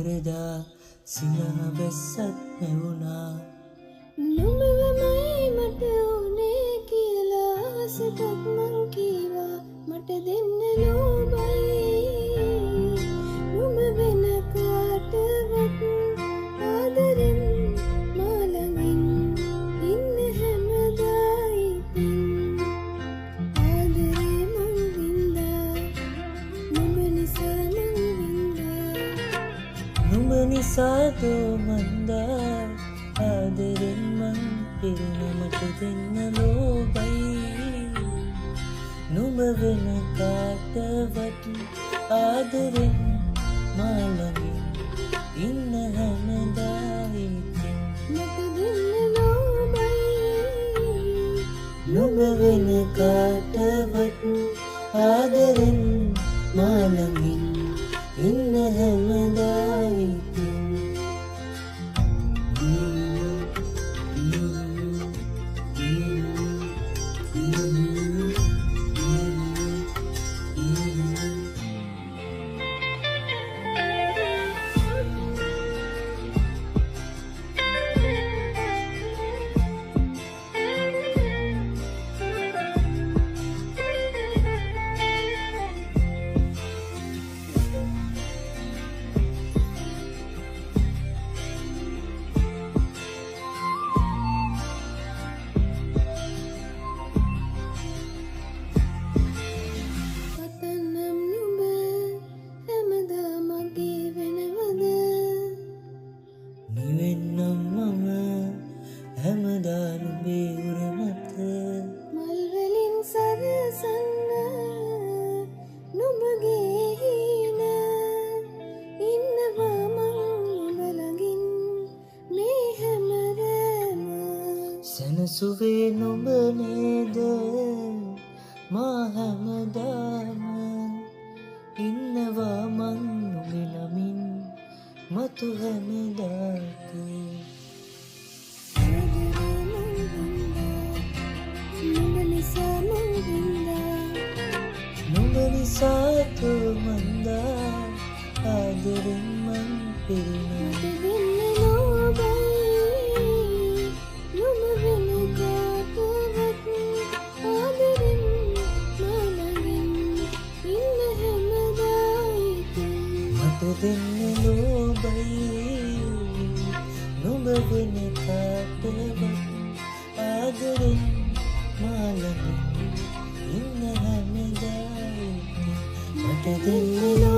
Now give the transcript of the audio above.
පරදා සිනහවැස්සක් නැවුණා. නුඹවමයි මට ඕනේ කියලා ආසටත් මං කීවා මට දෙන්න ලෝභයි. නුඹ වෙන කාටවත් ආදරෙන් මා ළඟින් ඉන්න හැමදා ඉතින් ආදරේ මං වින්දා නුඹ නිසා මං වින්දා. නුඹ නිසා දෝ මන්දා ආදරෙන් මං පිරුණ මට දෙන්න ලෝභයි. නුඹ වෙන කාටවත් ආදරෙන් මා ළඟින් ඉන්න හැමදා ඉතින් මට දෙන්න ලෝභයි. නුඹ වෙන කාටවත් ආදරෙන් මා ළඟින් ඉන්න හැමදා ඉතින් නිවෙන්නම් මම හැමදා නුඹේ උර මත. මල් වලින් සරසන්න නුඹගේ හින ඉන්නවා මං නුඹ ළඟින් මේ හැමරම. සැනසුවේ නුඹ නේද මා හැමදාම ඉන්නවා මං නුඹ නමින් මතු හැමදාක. නුඹ නිසා මං වින්දා නුඹ නිසා තෝ මන්දා ආදරෙන් මං පිරුණා. මට දෙන්න ලෝභයි. නුඹ වෙන කාටවත් ආදරෙන් මා ළඟින් ඉන්න හැමදා ඉතින් මට දෙන්න ලෝභයි. නුඹ වෙන කාටවත් ආදරෙන් මා ළඟින් ඉන්න හැමදා ඉතින් මට දෙන්න